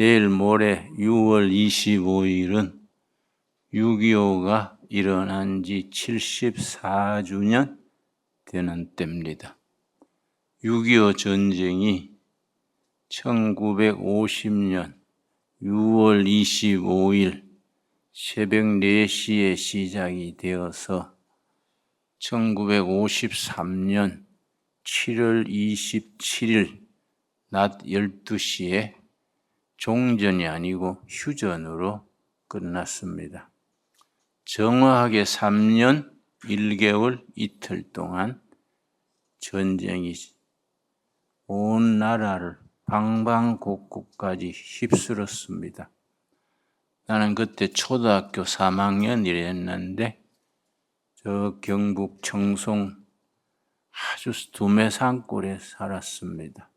내일 모레 6월 25일은 6.25가 일어난 지 74주년 되는 때입니다. 6.25 전쟁이 1950년 6월 25일 새벽 4시에 시작이 되어서 1953년 7월 27일 낮 12시에 종전이 아니고 휴전으로 끝났습니다. 정확하게 3년 1개월 이틀 동안 전쟁이 온 나라를 방방곡곡까지 휩쓸었습니다. 나는 그때 초등학교 3학년이랬는데 저 경북 청송 아주 두메 산골에 살았습니다.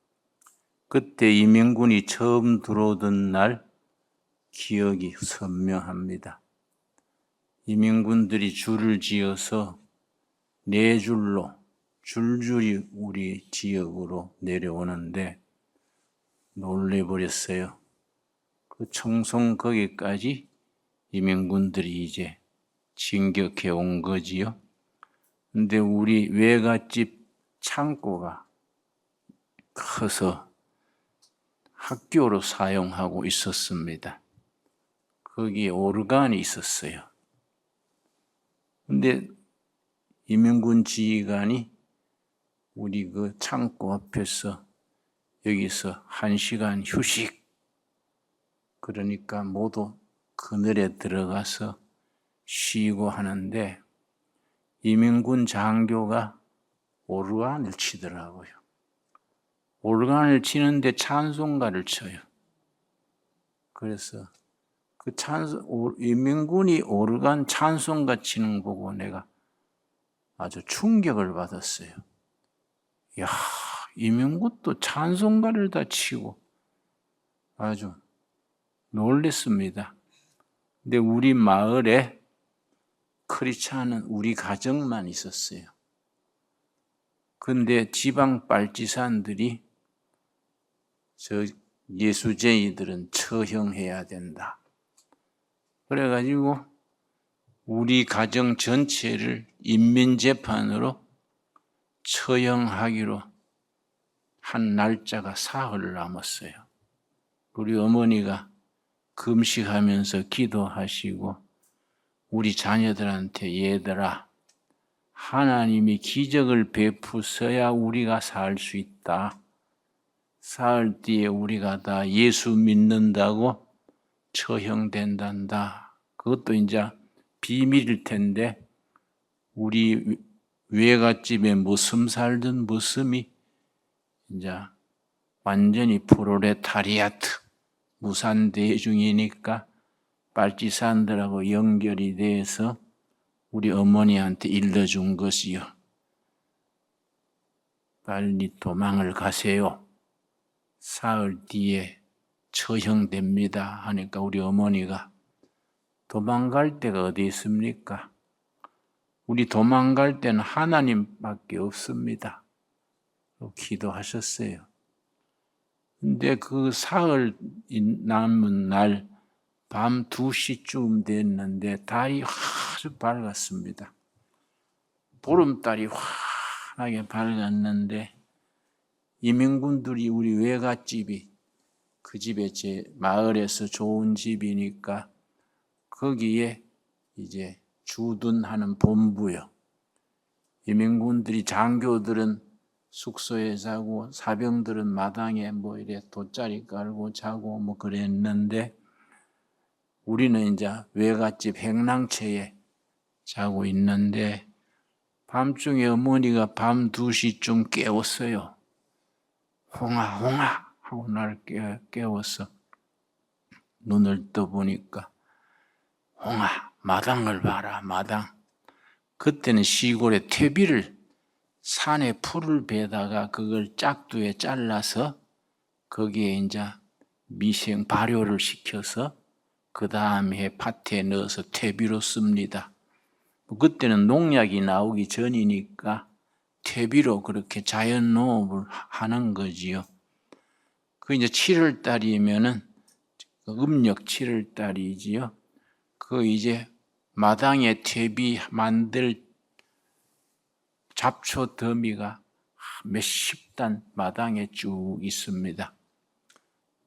그때 이민군이 처음 들어오던 날 기억이 선명합니다. 이민군들이 줄을 지어서 네 줄로 줄줄이 우리 지역으로 내려오는데 놀래버렸어요. 그 청송 거기까지 이민군들이 이제 진격해 온 거지요. 근데 우리 외갓집 창고가 커서 학교로 사용하고 있었습니다. 거기에 오르간이 있었어요. 근데 이민군 지휘관이 우리 그 창고 앞에서 여기서 1시간 휴식, 그러니까 모두 그늘에 들어가서 쉬고 하는데 이민군 장교가 오르간을 치더라고요. 오르간을 치는데 찬송가를 쳐요. 그래서 그 이민군이 오르간 찬송가 치는 거 보고 내가 아주 충격을 받았어요. 이야, 이민군도 찬송가를 다 치고 아주 놀랬습니다. 근데 우리 마을에 크리스찬은 우리 가정만 있었어요. 근데 지방 빨치산들이 저 예수쟁이들은 처형해야 된다. 그래가지고 우리 가정 전체를 인민재판으로 처형하기로 한 날짜가 사흘 남았어요. 우리 어머니가 금식하면서 기도하시고 우리 자녀들한테 얘들아, 하나님이 기적을 베푸셔야 우리가 살 수 있다. 사흘 뒤에 우리가 다 예수 믿는다고 처형된단다. 그것도 이제 비밀일 텐데 우리 외갓집에 머슴 살던 머슴이 이제 완전히 프롤레타리아트 무산대중이니까 빨치산들하고 연결이 돼서 우리 어머니한테 일러준 것이요. 빨리 도망을 가세요. 사흘 뒤에 처형됩니다 하니까 우리 어머니가 도망갈 데가 어디 있습니까? 우리 도망갈 데는 하나님밖에 없습니다. 기도하셨어요. 근데 그 사흘 남은 날 밤 2시쯤 됐는데 달이 아주 밝았습니다. 보름달이 환하게 밝았는데 이민군들이 우리 외갓집이 그 집에 제 마을에서 좋은 집이니까 거기에 이제 주둔하는 본부요. 이민군들이 장교들은 숙소에 자고 사병들은 마당에 뭐 이래 돗자리 깔고 자고 뭐 그랬는데 우리는 이제 외갓집 행랑채에 자고 있는데 밤중에 어머니가 밤 2시쯤 깨웠어요. 홍아 홍아 하고 나를 깨웠어. 눈을 떠보니까 홍아 마당을 봐라 마당. 그때는 시골에 퇴비를 산에 풀을 베다가 그걸 짝두에 잘라서 거기에 이제 미생 발효를 시켜서 그 다음에 밭에 넣어서 퇴비로 씁니다. 그때는 농약이 나오기 전이니까 퇴비로 그렇게 자연 농업을 하는 거지요. 그 이제 7월 달이면은 음력 7월 달이지요. 그 이제 마당에 퇴비 만들 잡초 더미가 몇십 단 마당에 쭉 있습니다.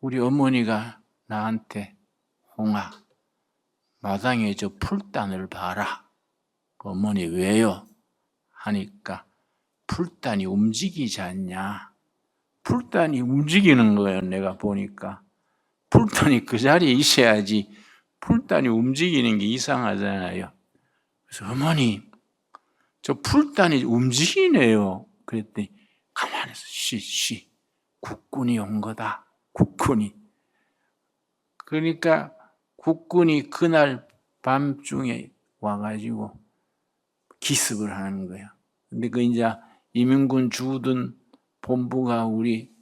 우리 어머니가 나한테 홍아, 마당에 저 풀단을 봐라. 어머니 왜요? 하니까 풀단이 움직이지 않냐. 풀단이 움직이는 거예요. 내가 보니까 풀단이 그 자리에 있어야지 풀단이 움직이는 게 이상하잖아요. 그래서 어머니 저 풀단이 움직이네요. 그랬더니 가만히 있어. 쉬. 국군이 온 거다. 국군이. 그러니까 국군이 그날 밤중에 와가지고 기습을 하는 거예요. 근데 그 이제 이민군 주둔 본부가 우리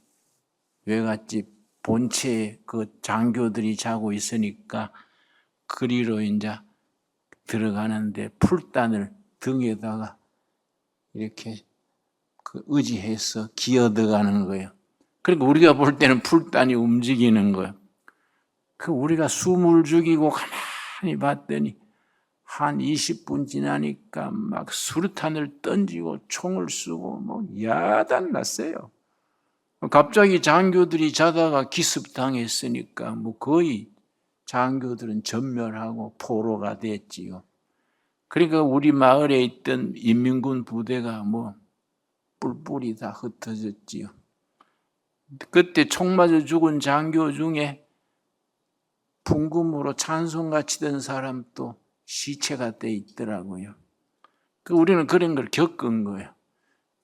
외갓집 본체에 그 장교들이 자고 있으니까 그리로 이제 들어가는데 풀단을 등에다가 이렇게 그 의지해서 기어 들어가는 거예요. 그러니까 우리가 볼 때는 풀단이 움직이는 거예요. 그 우리가 숨을 죽이고 가만히 봤더니 한 20분 지나니까 막 수류탄을 던지고 총을 쏘고 뭐 야단 났어요. 갑자기 장교들이 자다가 기습당했으니까 뭐 거의 장교들은 전멸하고 포로가 됐지요. 그러니까 우리 마을에 있던 인민군 부대가 뭐 뿔뿔이 다 흩어졌지요. 그때 총 맞아 죽은 장교 중에 풍금으로 찬송가 치던 사람도 시체가 돼 있더라고요. 우리는 그런 걸 겪은 거예요.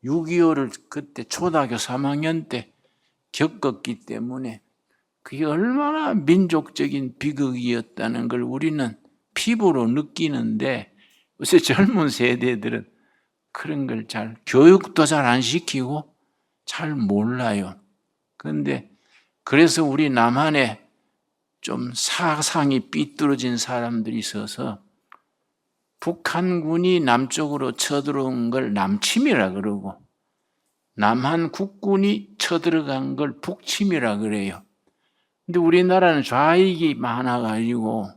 6.25를 그때 초등학교 3학년 때 겪었기 때문에 그게 얼마나 민족적인 비극이었다는 걸 우리는 피부로 느끼는데 요새 젊은 세대들은 그런 걸 교육도 잘 안 시키고 잘 몰라요. 그런데 그래서 우리 남한에 좀 사상이 삐뚤어진 사람들이 있어서 북한군이 남쪽으로 쳐들어온 걸 남침이라 그러고 남한 국군이 쳐들어간 걸 북침이라 그래요. 근데 우리나라는 좌익이 많아가지고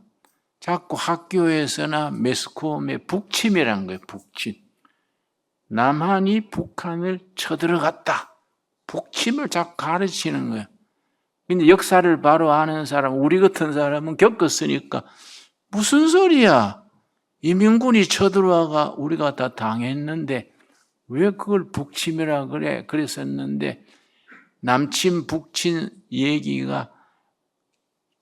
자꾸 학교에서나 매스컴에 북침이란 거예요. 북침. 남한이 북한을 쳐들어갔다. 북침을 자꾸 가르치는 거예요. 근데 역사를 바로 아는 사람, 우리 같은 사람은 겪었으니까 무슨 소리야? 이민군이 쳐들어와가 우리가 다 당했는데 왜 그걸 북침이라 그래? 그랬었는데 남침 북침 얘기가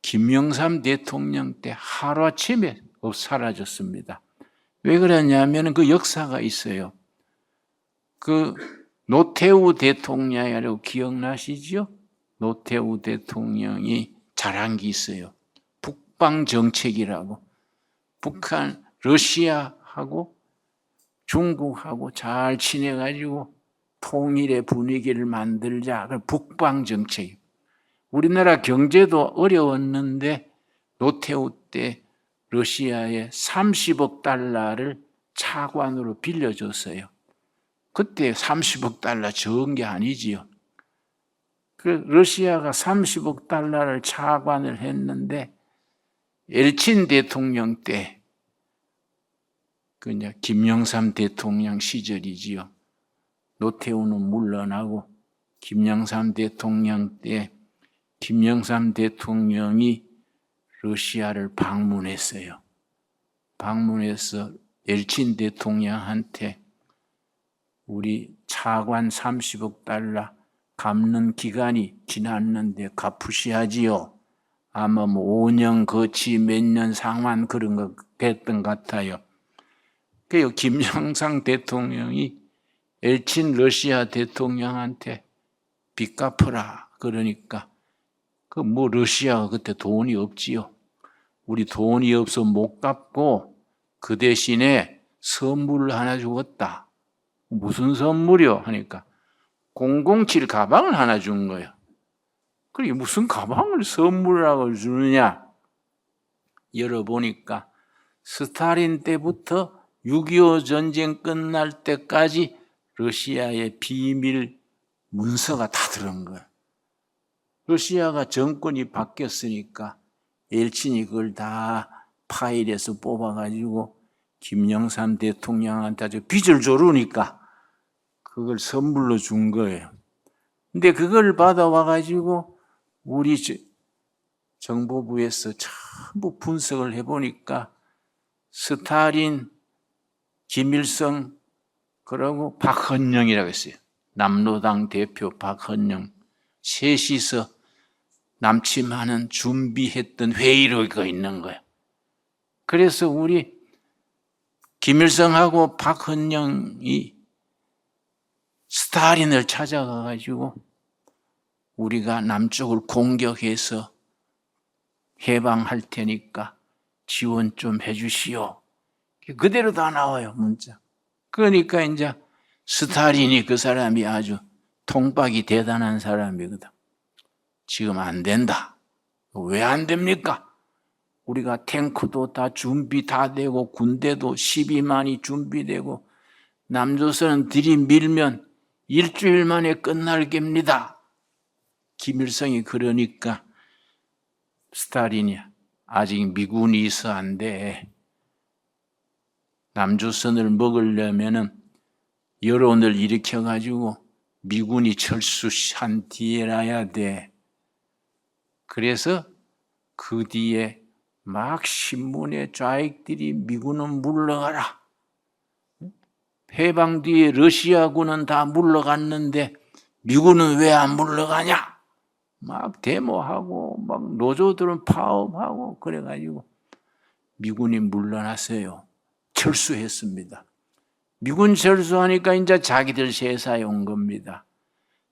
김영삼 대통령 때 하루아침에 사라졌습니다. 왜 그러냐면 그 역사가 있어요. 그 노태우 대통령이라고 기억나시죠? 노태우 대통령이 잘한 게 있어요. 북방 정책이라고. 북한, 러시아하고 중국하고 잘 지내가지고 통일의 분위기를 만들자. 북방 정책. 우리나라 경제도 어려웠는데 노태우 때 러시아에 30억 달러를 차관으로 빌려줬어요. 그때 30억 달러 적은 게 아니지요. 그 러시아가 30억 달러를 차관을 했는데 엘친 대통령 때 그 이제 김영삼 대통령 시절이지요. 노태우는 물러나고 김영삼 대통령 때 김영삼 대통령이 러시아를 방문했어요. 방문해서 엘친 대통령한테 우리 차관 30억 달러 갚는 기간이 지났는데 갚으셔야지요. 아마 뭐 5년 거치 몇 년 상환 그런 거 했던 것 같아요. 그래서 김영삼 대통령이 엘친 러시아 대통령한테 빚 갚으라 그러니까 그 뭐 러시아가 그때 돈이 없지요. 우리 돈이 없어 못 갚고 그 대신에 선물을 하나 주었다. 무슨 선물이요? 하니까 007 가방을 하나 준 거예요. 그게 무슨 가방을 선물하고 주느냐? 열어보니까 스탈린 때부터 6.25 전쟁 끝날 때까지 러시아의 비밀 문서가 다 들은 거예요. 러시아가 정권이 바뀌었으니까 엘친이 그걸 다 파일에서 뽑아가지고 김영삼 대통령한테 아주 빚을 조르니까 그걸 선물로 준 거예요. 근데 그걸 받아와가지고 우리 정보부에서 전부 분석을 해보니까 스탈린, 김일성, 그러고 박헌영이라고 했어요. 남로당 대표 박헌영 셋이서 남침하는 준비했던 회의록이 있는 거예요. 그래서 우리 김일성하고 박헌영이 스탈린을 찾아가가지고 우리가 남쪽을 공격해서 해방할 테니까 지원 좀 해주시오. 그대로 다 나와요, 문자. 그러니까 이제 스탈린이 그 사람이 아주 통박이 대단한 사람이거든. 지금 안 된다. 왜 안 됩니까? 우리가 탱크도 다 준비 다 되고 군대도 12만이 준비되고 남조선은 들이밀면 일주일 만에 끝날 겁니다. 김일성이 그러니까 스탈린이 아직 미군이 있어 안 돼. 남조선을 먹으려면은 여론을 일으켜가지고 미군이 철수한 뒤에라야 돼. 그래서 그 뒤에 막 신문에 좌익들이 미군은 물러가라. 해방 뒤에 러시아군은 다 물러갔는데 미군은 왜 안 물러가냐? 막 데모하고 막 노조들은 파업하고 그래가지고 미군이 물러났어요. 철수했습니다. 미군 철수하니까 이제 자기들 세사에 온 겁니다.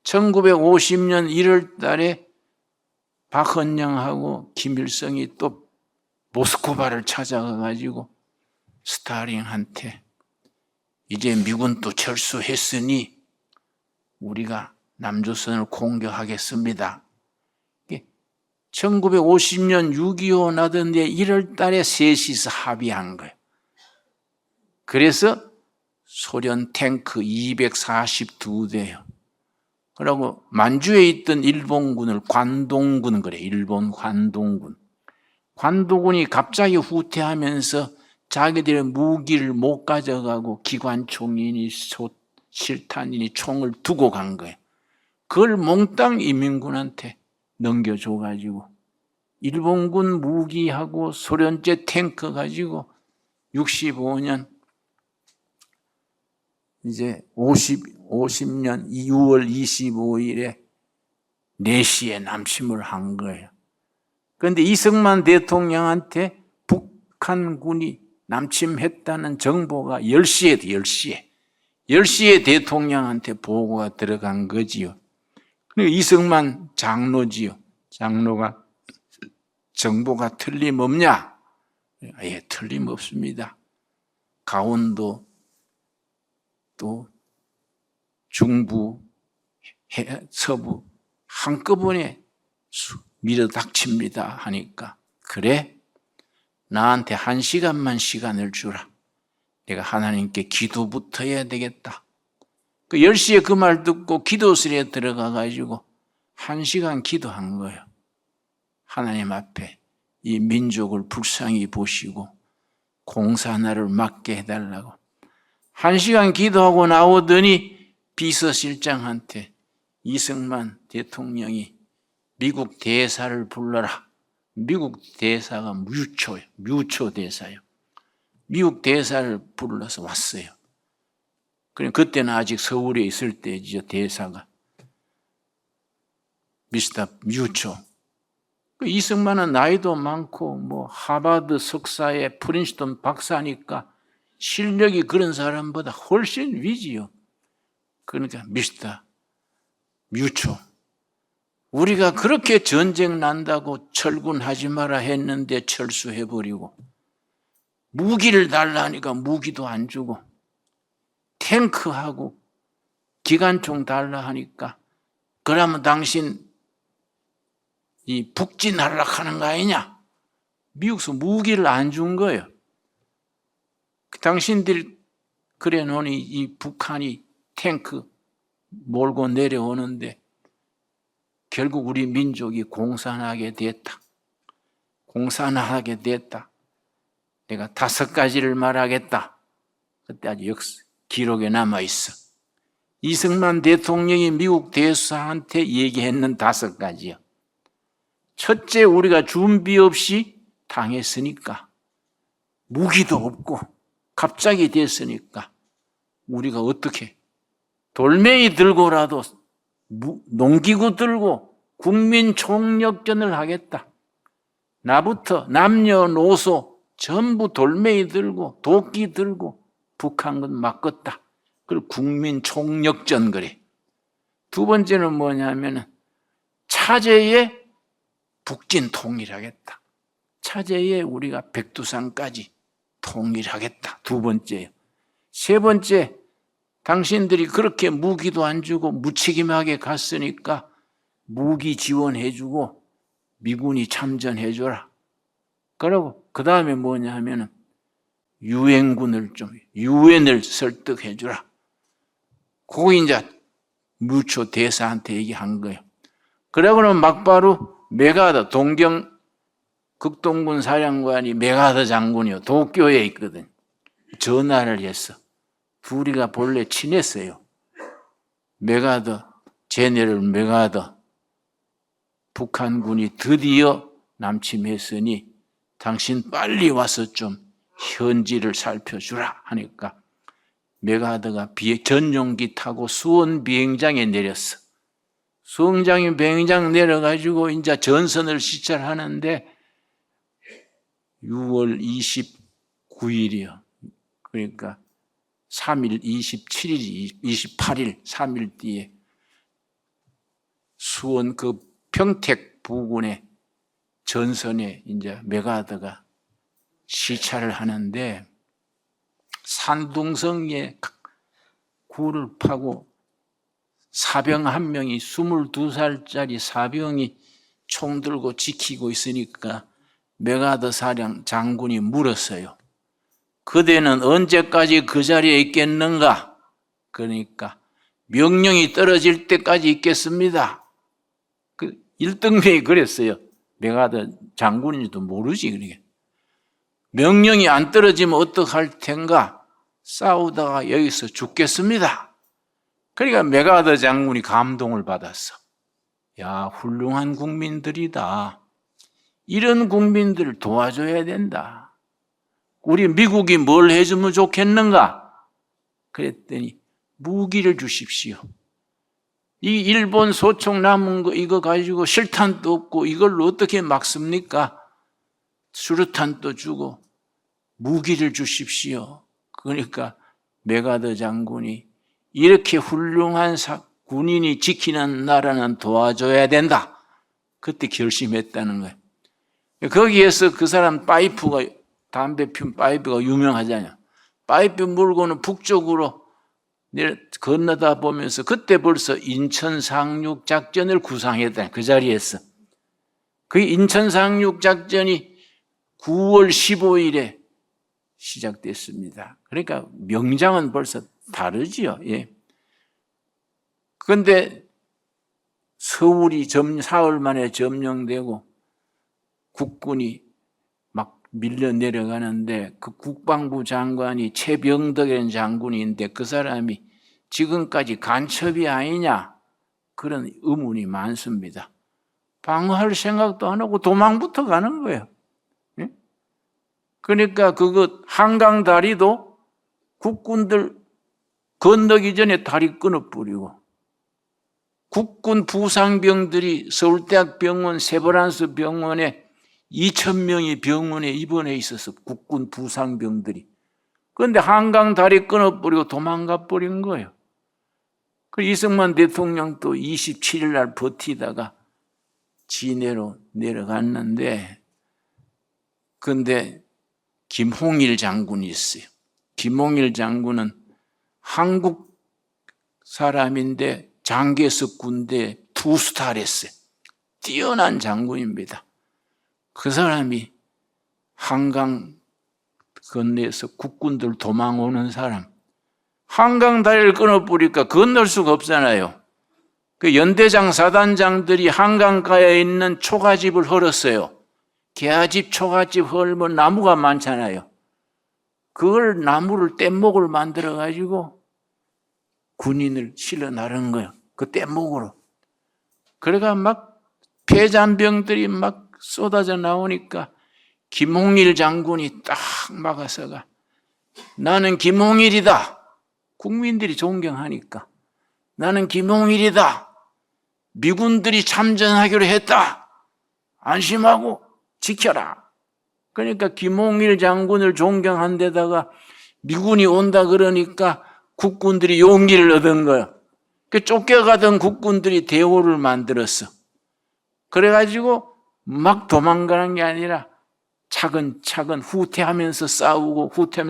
1950년 1월 달에 박헌영하고 김일성이 또 모스크바를 찾아가가지고 스탈린한테 이제 미군도 철수했으니 우리가 남조선을 공격하겠습니다. 1950년 6.25 나던데 1월 달에 셋이서 합의한 거예요. 그래서 소련 탱크 242대요. 그리고 만주에 있던 일본군을 관동군 그래. 일본 관동군. 관동군이 갑자기 후퇴하면서 자기들의 무기를 못 가져가고 기관총이니 실탄이니 총을 두고 간 거예요. 그걸 몽땅 인민군한테 넘겨줘가지고 일본군 무기하고 소련제 탱크 가지고 65년 이제 50년 2월 25일에 4시에 남침을 한 거예요. 그런데 이승만 대통령한테 북한군이 남침했다는 정보가 10시에 대통령한테 보고가 들어간 거지요. 그러니까 이승만 장로지요. 장로가 정보가 틀림없냐? 예, 틀림없습니다. 강원도 또 중부, 서부 한꺼번에 밀어닥칩니다 하니까 그래? 나한테 1시간만 시간을 주라. 내가 하나님께 기도부터 해야 되겠다. 그 10시에 그 말 듣고 기도실에 들어가가지고 1시간 기도한 거예요. 하나님 앞에 이 민족을 불쌍히 보시고 공산화를 막게 해달라고. 1시간 기도하고 나오더니 비서실장한테 이승만 대통령이 미국 대사를 불러라. 미국 대사가 뮤초 대사예요. 미국 대사를 불러서 왔어요. 그때는 아직 서울에 있을 때죠, 대사가. 미스터 뮤초. 이승만은 나이도 많고 뭐 하버드 석사에 프린스턴 박사니까 실력이 그런 사람보다 훨씬 위지요. 그러니까 미스터 뮤초. 우리가 그렇게 전쟁 난다고 철군하지 마라 했는데 철수해버리고 무기를 달라니까 무기도 안 주고 탱크하고 기관총 달라 하니까 그러면 당신 이 북진 하락하는 거 아니냐? 미국서 무기를 안 준 거예요. 당신들 그래 놓으니 이 북한이 탱크 몰고 내려오는데 결국 우리 민족이 공산하게 됐다. 공사나 하게 됐다. 내가 5가지를 말하겠다. 그때 아주 기록에 남아있어. 이승만 대통령이 미국 대사한테 얘기했는 5가지요. 첫째, 우리가 준비 없이 당했으니까, 무기도 없고 갑자기 됐으니까 우리가 어떻게 돌멩이 들고라도 농기구 들고 국민 총력전을 하겠다. 나부터 남녀노소 전부 돌멩이 들고 도끼 들고 북한군 막겠다. 그걸 국민 총력전 그래. 두 번째는 뭐냐면은 차제에 북진 통일하겠다. 차제에 우리가 백두산까지 통일하겠다. 두 번째요. 세 번째, 당신들이 그렇게 무기도 안 주고 무책임하게 갔으니까 무기 지원해주고 미군이 참전해줘라. 그러고 그 다음에 뭐냐 하면은 유엔을 설득해주라. 그거 이제 무초 대사한테 얘기한 거예요. 그러고는 막바로 메가더 동경 극동군 사령관이 메가더 장군이요. 도쿄에 있거든. 전화를 했어. 둘이가 본래 친했어요. 제네럴 메가더 북한군이 드디어 남침했으니 당신 빨리 와서 좀 현지를 살펴주라 하니까 메가더가 전용기 타고 수원 비행장에 내렸어. 수원 비행장 내려가지고 이제 전선을 시찰하는데 6월 29일이요. 그러니까 3일, 28일, 3일 뒤에 수원 그 평택 부근의 전선에 이제 메가더가 시찰을 하는데 산둥성에 굴을 파고 사병 한 명이 22살짜리 사병이 총 들고 지키고 있으니까 메가더 장군이 물었어요. 그대는 언제까지 그 자리에 있겠는가? 그러니까 명령이 떨어질 때까지 있겠습니다. 그 1등병이 그랬어요. 메가더 장군인지도 모르지. 그러니까 명령이 안 떨어지면 어떡할 텐가? 싸우다가 여기서 죽겠습니다. 그러니까 메가더 장군이 감동을 받았어. 야, 훌륭한 국민들이다. 이런 국민들을 도와줘야 된다. 우리 미국이 뭘 해주면 좋겠는가? 그랬더니 무기를 주십시오. 이 일본 소총 남은 거 이거 가지고 실탄도 없고 이걸로 어떻게 막습니까? 수류탄도 주고 무기를 주십시오. 그러니까 메가더 장군이 이렇게 훌륭한 군인이 지키는 나라는 도와줘야 된다. 그때 결심했다는 거예요. 거기에서 그 사람 파이프가 담배 핀 파이프가 유명하잖아요. 파이프 물고는 북쪽으로 건너다 보면서 그때 벌써 인천 상륙 작전을 구상했다. 그 자리에서. 그 인천 상륙 작전이 9월 15일에 시작됐습니다. 그러니까 명장은 벌써 다르지요. 예. 그런데 서울이 사흘 만에 점령되고 국군이 막 밀려 내려가는데 그 국방부 장관이 최병덕이라는 장군인데 그 사람이 지금까지 간첩이 아니냐 그런 의문이 많습니다. 방어할 생각도 안 하고 도망부터 가는 거예요. 예? 그러니까 그거 한강 다리도 국군들 건너기 전에 다리 끊어버리고 국군 부상병들이 서울대학병원 세브란스 병원에 2,000명이 병원에 입원해 있어서 국군 부상병들이. 그런데 한강 다리 끊어버리고 도망가 버린 거예요. 그 이승만 대통령도 27일 날 버티다가 진해로 내려갔는데 그런데 김홍일 장군이 있어요. 김홍일 장군은 한국 사람인데 장개석 군대 투스타를 했어요. 뛰어난 장군입니다. 그 사람이 한강 건너에서 국군들 도망오는 사람 한강 다리를 끊어버리니까 건널 수가 없잖아요. 그 연대장 사단장들이 한강가에 있는 초가집을 헐었어요. 개화집, 초가집, 헐면 나무가 많잖아요. 그걸 나무를 뗏목을 만들어 가지고 군인을 실어 나르는 거예요. 그 뗏목으로. 그래가 막 폐잔병들이 막 쏟아져 나오니까 김홍일 장군이 딱 막아서가 나는 김홍일이다. 국민들이 존경하니까 나는 김홍일이다. 미군들이 참전하기로 했다. 안심하고 지켜라. 그러니까 김홍일 장군을 존경한 데다가 미군이 온다 그러니까 국군들이 용기를 얻은 거예요. 쫓겨가던 국군들이 대오를 만들었어. 그래가지고 막 도망가는 게 아니라 차근차근 후퇴하면서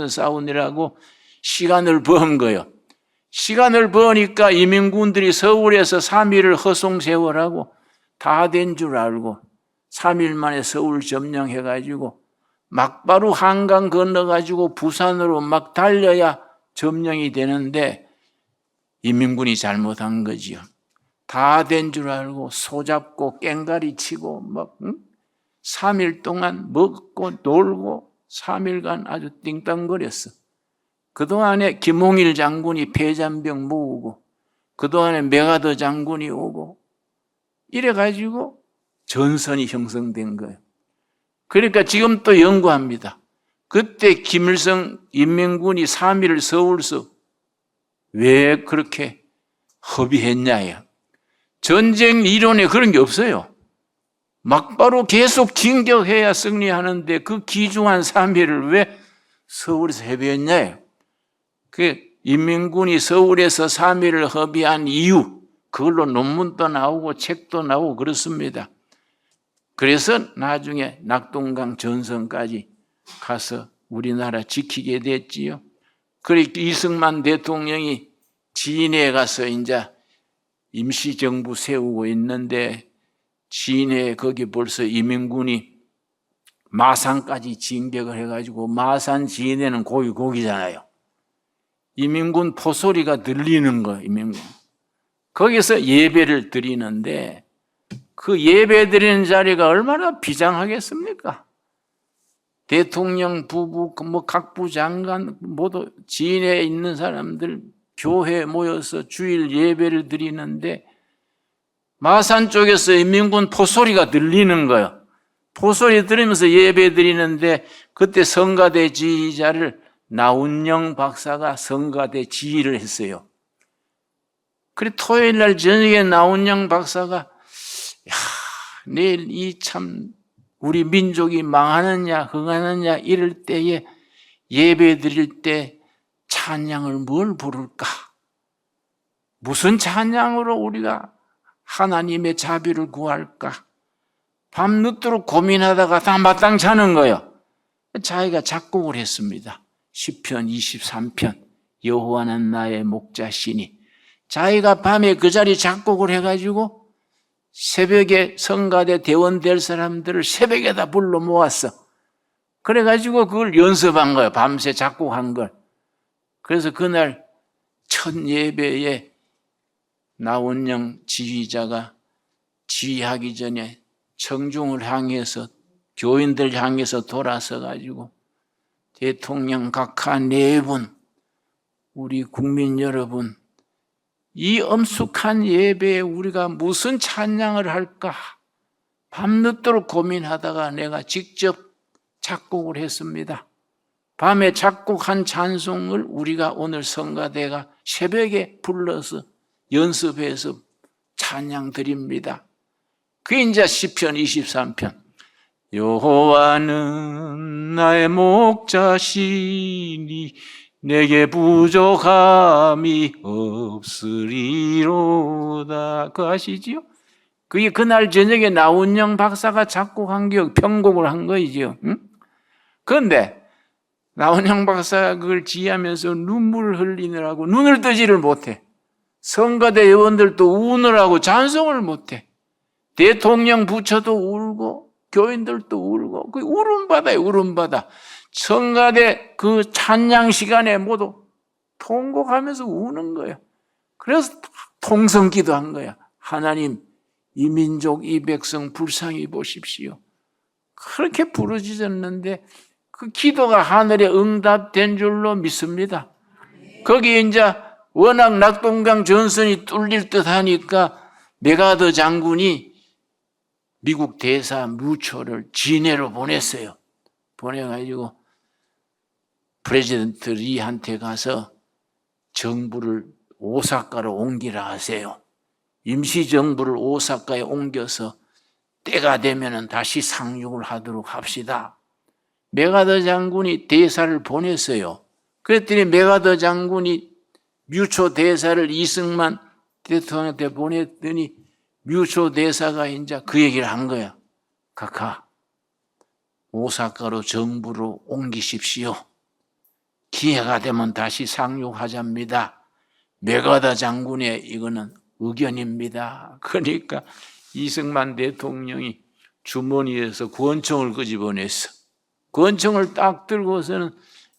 싸우느라고 시간을 번 거예요. 시간을 버니까 이민군들이 서울에서 3일을 허송세월하고 다 된 줄 알고 3일 만에 서울 점령해가지고 막바로 한강 건너가지고 부산으로 막 달려야 점령이 되는데 인민군이 잘못한 거지요. 다 된 줄 알고 소잡고 깽가리 치고 막 3일 동안 먹고 놀고 3일간 아주 띵땅거렸어. 그동안에 김홍일 장군이 폐잔병 모으고 그동안에 메가더 장군이 오고 이래가지고 전선이 형성된 거예요. 그러니까 지금 또 연구합니다. 그때 김일성 인민군이 3일을 서울서 왜 그렇게 허비했냐요. 전쟁 이론에 그런 게 없어요. 막바로 계속 진격해야 승리하는데 그 귀중한 3일을 왜 서울에서 허비했냐요. 그 인민군이 서울에서 3일을 허비한 이유, 그걸로 논문도 나오고 책도 나오고 그렇습니다. 그래서 나중에 낙동강 전선까지 가서 우리나라 지키게 됐지요. 그리고 이승만 대통령이 진해에 가서 이제 임시정부 세우고 있는데 진해 거기 벌써 이민군이 마산까지 진격을 해가지고 마산 진해는 고기잖아요. 이민군 포소리가 들리는 거예요. 이민군. 거기서 예배를 드리는데 그 예배 드리는 자리가 얼마나 비장하겠습니까? 대통령 부부, 각부 장관 모두 진해에 있는 사람들 교회에 모여서 주일 예배를 드리는데 마산 쪽에서 인민군 포소리가 들리는 거예요. 포소리 들으면서 예배 드리는데 그때 성가대 지휘자를 나운영 박사가 성가대 지휘를 했어요. 그래 토요일 날 저녁에 나운영 박사가 내일 이 참 우리 민족이 망하느냐 흥하느냐 이럴 때에 예배 드릴 때 찬양을 뭘 부를까? 무슨 찬양으로 우리가 하나님의 자비를 구할까? 밤늦도록 고민하다가 다 마땅찮은 거예요. 자기가 작곡을 했습니다. 시편 23편 여호와는 나의 목자시니 자기가 밤에 그 자리 작곡을 해가지고 새벽에 성가대 대원 될 사람들을 새벽에 다 불러 모았어. 그래가지고 그걸 연습한 거예요. 밤새 작곡한 걸. 그래서 그날 첫 예배에 나운영 지휘자가 지휘하기 전에 청중을 향해서 교인들 향해서 돌아서 가지고 대통령 각하 네 분, 우리 국민 여러분, 이 엄숙한 예배에 우리가 무슨 찬양을 할까? 밤늦도록 고민하다가 내가 직접 작곡을 했습니다. 밤에 작곡한 찬송을 우리가 오늘 성가대가 새벽에 불러서 연습해서 찬양 드립니다. 그게 이제 시편 23편. 여호와는 나의 목자시니 내게 부족함이 없으리로다. 그거 아시지요? 그게 그날 저녁에 나운영 박사가 작곡한 게 편곡을 한 거이죠. 그런데 나운영 박사가 그걸 지휘하면서 눈물을 흘리느라고 눈을 뜨지를 못해. 성가대 의원들도 우느라고 잔송을 못해. 대통령 부처도 울고 교인들도 울고 그 울음바다에 울음바다. 성가대 그 찬양 시간에 모두 통곡하면서 우는 거예요. 그래서 통성기도 한 거야. 하나님, 이 민족, 이 백성 불쌍히 보십시오. 그렇게 부르짖었는데 그 기도가 하늘에 응답된 줄로 믿습니다. 거기에 이제 워낙 낙동강 전선이 뚫릴 듯 하니까 메가더 장군이 미국 대사 뮤초를 진해로 보냈어요. 보내가지고 프레지던트 리한테 가서 정부를 오사카로 옮기라 하세요. 임시정부를 오사카에 옮겨서 때가 되면 다시 상륙을 하도록 합시다. 메가더 장군이 대사를 보냈어요. 그랬더니 메가더 장군이 뮤초 대사를 이승만 대통령한테 보냈더니 뮤초 대사가 이제 그 얘기를 한 거야. 카카, 오사카로 정부를 옮기십시오. 기회가 되면 다시 상륙하자입니다. 메가더 장군의 이거는 의견입니다. 그러니까 이승만 대통령이 주머니에서 권총을 끄집어냈어. 권총을 딱 들고서는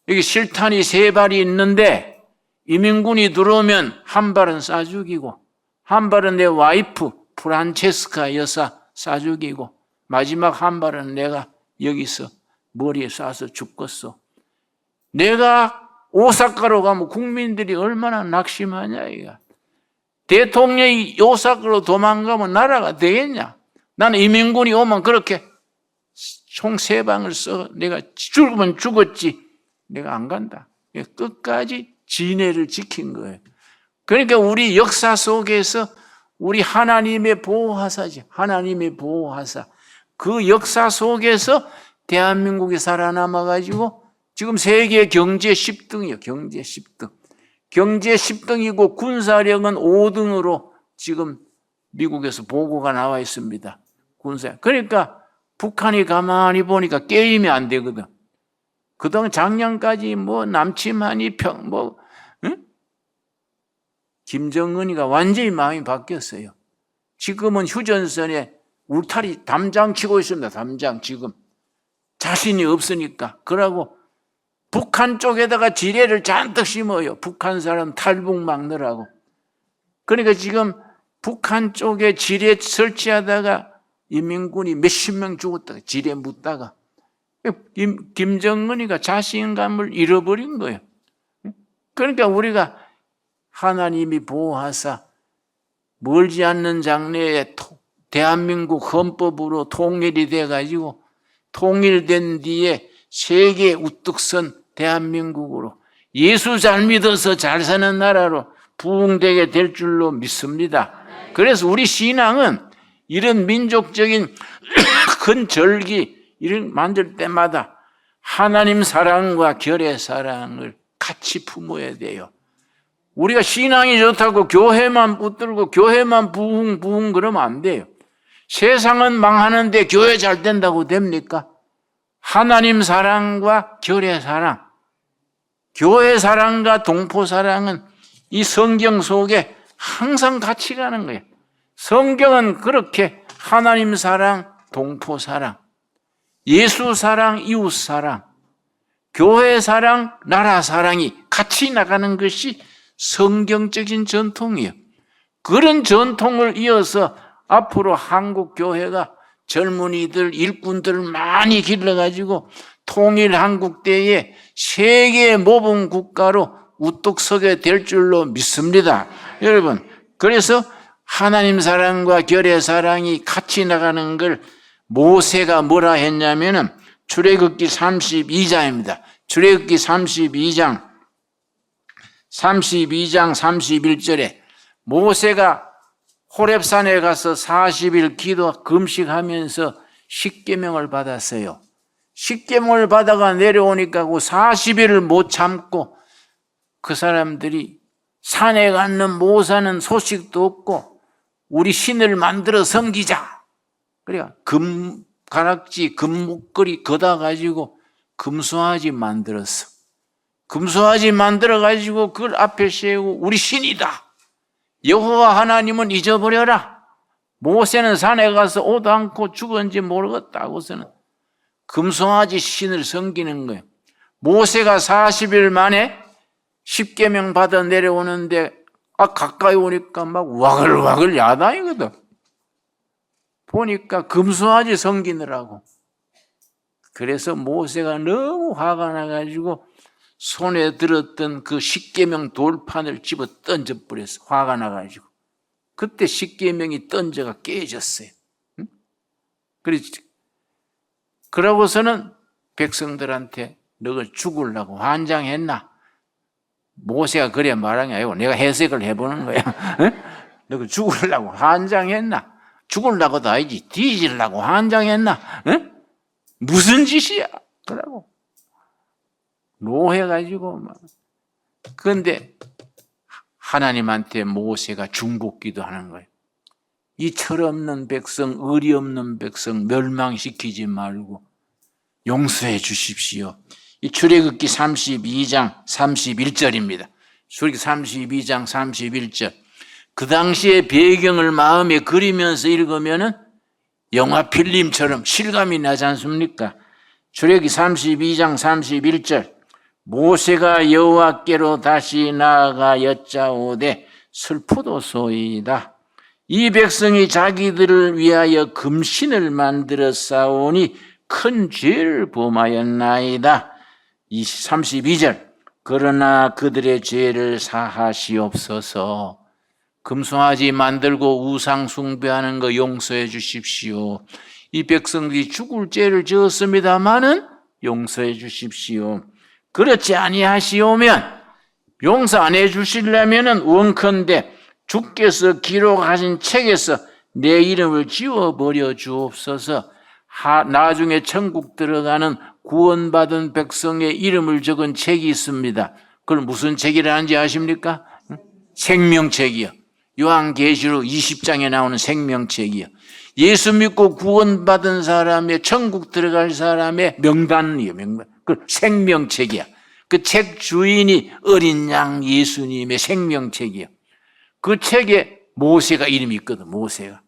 여기 실탄이 3발이 있는데 이민군이 들어오면 한 발은 쏴 죽이고 한 발은 내 와이프 프란체스카 여사 쏴 죽이고 마지막 한 발은 내가 여기서 머리에 쏴서 죽겠어. 내가 오사카로 가면 국민들이 얼마나 낙심하냐 이거. 대통령이 오사카로 도망가면 나라가 되겠냐. 나는 이민군이 오면 그렇게 총 3방을 써 내가 죽으면 죽었지 내가 안 간다. 끝까지 진해를 지킨 거예요. 그러니까 우리 역사 속에서 우리 하나님의 보호하사지. 하나님의 보호하사. 그 역사 속에서 대한민국이 살아남아가지고 지금 세계 경제 10등이요. 경제 10등. 경제 10등이고 군사력은 5등으로 지금 미국에서 보고가 나와 있습니다. 군사. 그러니까 북한이 가만히 보니까 게임이 안 되거든. 그동안 작년까지 뭐 남침하니 응? 김정은이가 완전히 마음이 바뀌었어요. 지금은 휴전선에 울타리 담장 치고 있습니다. 담장 지금 자신이 없으니까. 그러고 북한 쪽에다가 지뢰를 잔뜩 심어요. 북한 사람 탈북 막느라고. 그러니까 지금 북한 쪽에 지뢰 설치하다가 인민군이 몇십 명 죽었다가 지뢰 묻다가 김정은이가 자신감을 잃어버린 거예요. 그러니까 우리가 하나님이 보호하사 멀지 않는 장래에 대한민국 헌법으로 통일이 돼가지고 통일된 뒤에 세계 우뚝 선 대한민국으로 예수 잘 믿어서 잘 사는 나라로 부흥되게 될 줄로 믿습니다. 그래서 우리 신앙은 이런 민족적인 큰 절기 이런 만들 때마다 하나님 사랑과 결의 사랑을 같이 품어야 돼요. 우리가 신앙이 좋다고 교회만 붙들고 교회만 부흥 그러면 안 돼요. 세상은 망하는데 교회 잘 된다고 됩니까? 하나님 사랑과 결의 사랑, 교회 사랑과 동포 사랑은 이 성경 속에 항상 같이 가는 거예요. 성경은 그렇게 하나님 사랑, 동포 사랑, 예수 사랑, 이웃 사랑, 교회 사랑, 나라 사랑이 같이 나가는 것이 성경적인 전통이에요. 그런 전통을 이어서 앞으로 한국 교회가 젊은이들, 일꾼들을 많이 길러가지고 통일 한국 때에 세계 모범 국가로 우뚝 서게 될 줄로 믿습니다. 여러분, 그래서 하나님 사랑과 결의 사랑이 같이 나가는 걸 모세가 뭐라 했냐면은 출애굽기 32장입니다. 출애굽기 32장 31절에 모세가 호렙산에 가서 40일 기도 금식하면서 십계명을 받았어요. 십계명을 받아가 내려오니까 그 40일을 못 참고 그 사람들이 산에 갔는 모사는 소식도 없고 우리 신을 만들어 섬기자. 그러니까 금가락지, 금목걸이 걷어 가지고 금송아지 만들었어. 금송아지 만들어 가지고 그걸 앞에 세우고 우리 신이다. 여호와 하나님은 잊어버려라. 모세는 산에 가서 오도 않고 죽었는지 모르겠다고서는 금송아지 신을 섬기는 거예요. 모세가 40일 만에 십계명 받아 내려오는데 가까이 오니까 막 와글와글 야단이거든. 보니까 금송아지 섬기느라고 그래서 모세가 너무 화가 나가지고 손에 들었던 그 십계명 돌판을 집어 던져버렸어. 화가 나가지고. 그때 십계명이 던져가 깨졌어요. 응? 그러고서는 백성들한테 너가 죽으려고 환장했나? 모세가 그래 말한 게 아니고 내가 해석을 해보는 거야. 응? 너가 죽으려고 환장했나? 죽으려고도 아니지. 뒤지려고 환장했나? 응? 무슨 짓이야? 그러고 노해가지고 막. 그런데 하나님한테 모세가 중보기도 하는 거예요. 이 철없는 백성, 의리 없는 백성 멸망시키지 말고 용서해 주십시오. 이 출애굽기 32장 31절입니다. 출애굽기 32장 31절. 그 당시의 배경을 마음에 그리면서 읽으면은 영화 필름처럼 실감이 나지 않습니까? 출애굽기 32장 31절. 모세가 여호와께로 다시 나아가 여짜오되 슬프도소이다. 이 백성이 자기들을 위하여 금신을 만들어 싸우니 큰 죄를 범하였나이다. 32절. 그러나 그들의 죄를 사하시옵소서. 금송아지 만들고 우상 숭배하는 거 용서해 주십시오. 이 백성들이 죽을 죄를 지었습니다마는 용서해 주십시오. 그렇지 아니하시오면 용서 안 해 주시려면은 원컨대 주께서 기록하신 책에서 내 이름을 지워버려 주옵소서. 나중에 천국 들어가는 구원받은 백성의 이름을 적은 책이 있습니다. 그걸 무슨 책이라는지 아십니까? 생명책이요. 요한계시록 20장에 나오는 생명책이요. 예수 믿고 구원받은 사람의 천국 들어갈 사람의 명단이요. 그 생명책이야. 그 책 주인이 어린 양 예수님의 생명책이요. 그 책에 모세가 이름이 있거든. 모세가.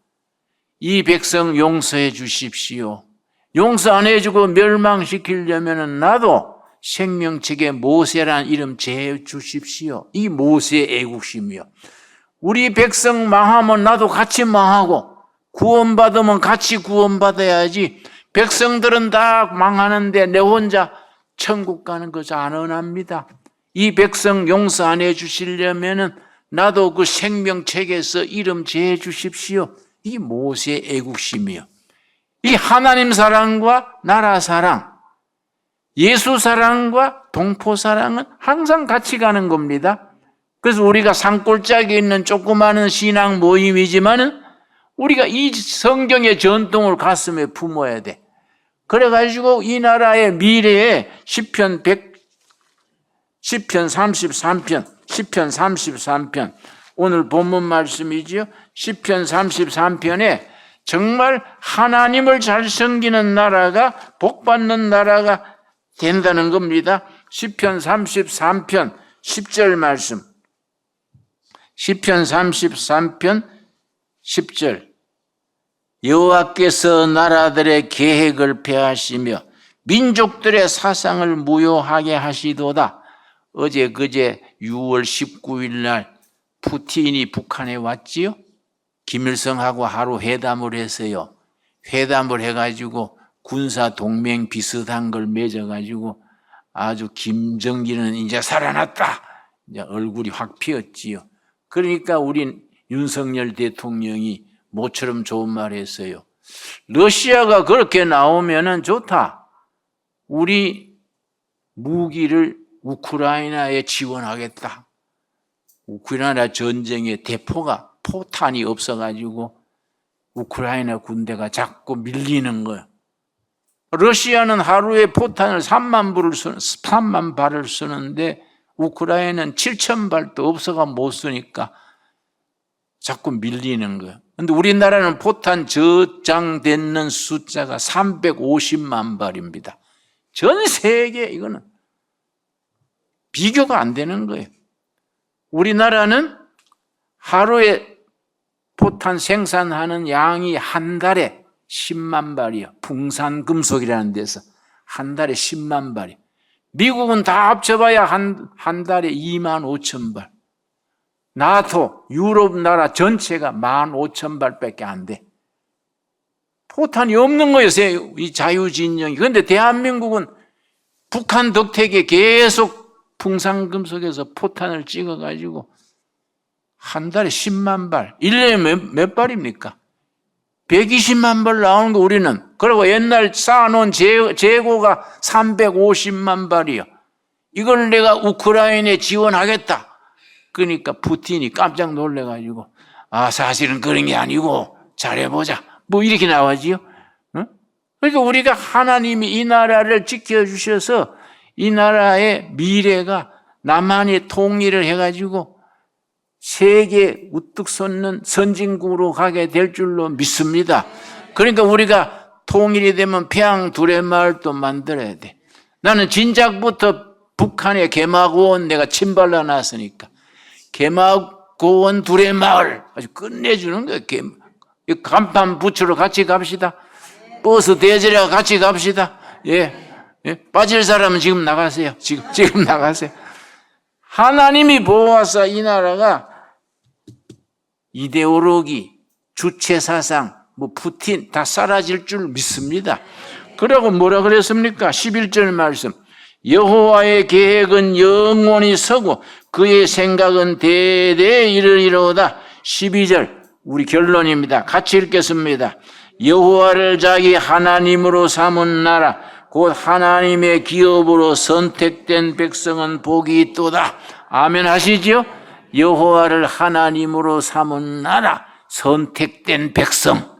이 백성 용서해 주십시오. 용서 안 해주고 멸망시키려면 나도 생명책에 모세라는 이름 재 주십시오. 이 모세의 애국심이요. 우리 백성 망하면 나도 같이 망하고 구원받으면 같이 구원받아야지. 백성들은 다 망하는데 내 혼자 천국 가는 거 잘 안 원합니다. 이 백성 용서 안 해주시려면 나도 그 생명책에서 이름 재 주십시오. 이 모세의 애국심이요. 이 하나님 사랑과 나라 사랑, 예수 사랑과 동포 사랑은 항상 같이 가는 겁니다. 그래서 우리가 산골짜기에 있는 조그마한 신앙 모임이지만은 우리가 이 성경의 전통을 가슴에 품어야 돼. 그래가지고 이 나라의 미래에 시편 33편, 오늘 본문 말씀이지요. 시편 33편에 정말 하나님을 잘 섬기는 나라가 복받는 나라가 된다는 겁니다. 시편 33편 10절 말씀. 시편 33편 10절. 여호와께서 나라들의 계획을 폐하시며 민족들의 사상을 무효하게 하시도다. 어제 그제 6월 19일 날 푸틴이 북한에 왔지요. 김일성하고 하루 회담을 했어요. 회담을 해가지고 군사 동맹 비슷한 걸 맺어가지고 아주 김정기는 이제 살아났다. 이제 얼굴이 확 피었지요. 그러니까 우린 윤석열 대통령이 모처럼 좋은 말 했어요. 러시아가 그렇게 나오면은 좋다. 우리 무기를 우크라이나에 지원하겠다. 우크라이나 전쟁의 대포가 포탄이 없어가지고 우크라이나 군대가 자꾸 밀리는 거예요. 러시아는 하루에 포탄을 3만 발을 쓰는데 우크라이나는 7천 발도 없어가 못 쓰니까 자꾸 밀리는 거예요. 그런데 우리나라는 포탄 저장되는 숫자가 350만 발입니다. 전 세계 이거는 비교가 안 되는 거예요. 우리나라는 하루에 포탄 생산하는 양이 한 달에 10만 발이요. 풍산금속이라는 데서 한 달에 10만 발이. 미국은 다 합쳐봐야 한 달에 2만 5천 발. 나토, 유럽 나라 전체가 1만 5천 발밖에 안 돼. 포탄이 없는 거예요, 이 자유진영이. 그런데 대한민국은 북한 덕택에 계속 풍산금속에서 포탄을 찍어가지고 한 달에 10만 발, 1년에 몇 발입니까? 120만 발 나오는 거 우리는. 그리고 옛날 쌓아놓은 재고가 350만 발이요. 이걸 내가 우크라이나에 지원하겠다. 그러니까 푸틴이 깜짝 놀래가지고 사실은 그런 게 아니고 잘해보자. 뭐 이렇게 나와지요. 그러니까 우리가 하나님이 이 나라를 지켜주셔서 이 나라의 미래가 남한이 통일을 해가지고 세계 우뚝 솟는 선진국으로 가게 될 줄로 믿습니다. 그러니까 우리가 통일이 되면 평양 두레마을도 만들어야 돼. 나는 진작부터 북한의 개마고원 내가 침발라 놨으니까 개마고원 두레마을 아주 끝내주는 거야. 간판 붙이러 같이 갑시다. 버스 대절에 같이 갑시다. 예. 빠질 사람은 지금 나가세요. 지금 나가세요. 하나님이 보호하사 이 나라가 이데올로기, 주체사상, 푸틴 다 사라질 줄 믿습니다. 그러고 뭐라 그랬습니까? 11절 말씀. 여호와의 계획은 영원히 서고 그의 생각은 대대에 이르리로다. 12절 우리 결론입니다. 같이 읽겠습니다. 여호와를 자기 하나님으로 삼은 나라 곧 하나님의 기업으로 선택된 백성은 복이 있도다. 아멘 하시지요? 여호와를 하나님으로 삼은 나라, 선택된 백성.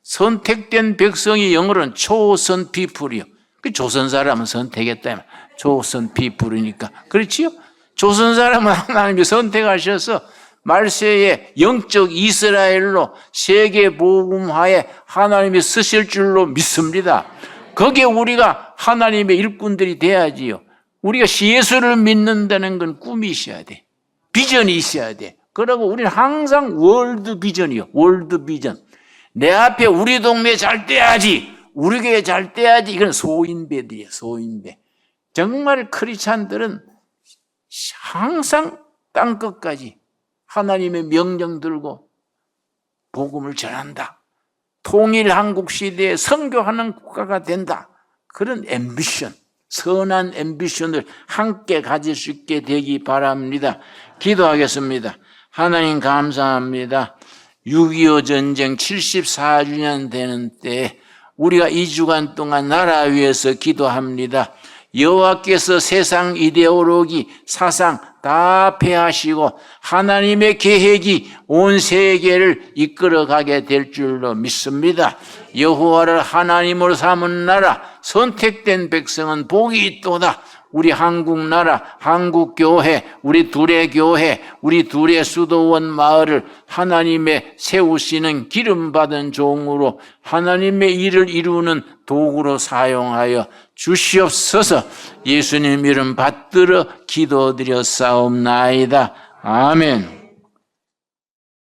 선택된 백성이 영어로는 chosen people이요. 조선 사람은 선택했다면 chosen people이니까. 그렇지요? 조선 사람은 하나님이 선택하셔서 말세에 영적 이스라엘로 세계 복음화에 하나님이 쓰실 줄로 믿습니다. 거기에 우리가 하나님의 일꾼들이 돼야지요. 우리가 예수를 믿는다는 건 꿈이 있어야 돼. 비전이 있어야 돼. 그러고 우리는 항상 월드 비전이요. 월드 비전. 내 앞에 우리 동네 잘 돼야지. 우리 교회 잘 돼야지. 이건 소인배들이에요. 소인배. 정말 크리스찬들은 항상 땅끝까지 하나님의 명령 들고 복음을 전한다. 통일 한국 시대에 선교하는 국가가 된다. 그런 앰비션, 선한 앰비션을 함께 가질 수 있게 되기 바랍니다. 기도하겠습니다. 하나님 감사합니다. 6.25 전쟁 74주년 되는 때 우리가 2주간 동안 나라 위해서 기도합니다. 여호와께서 세상 이데올로기, 사상 다 폐하시고 하나님의 계획이 온 세계를 이끌어가게 될 줄로 믿습니다. 여호와를 하나님으로 삼은 나라, 선택된 백성은 복이 있도다. 우리 한국 나라, 한국 교회, 우리 둘의 교회, 우리 둘의 수도원 마을을 하나님의 세우시는 기름받은 종으로 하나님의 일을 이루는 도구로 사용하여 주시옵소서. 예수님 이름 받들어 기도드렸사옵나이다. 아멘.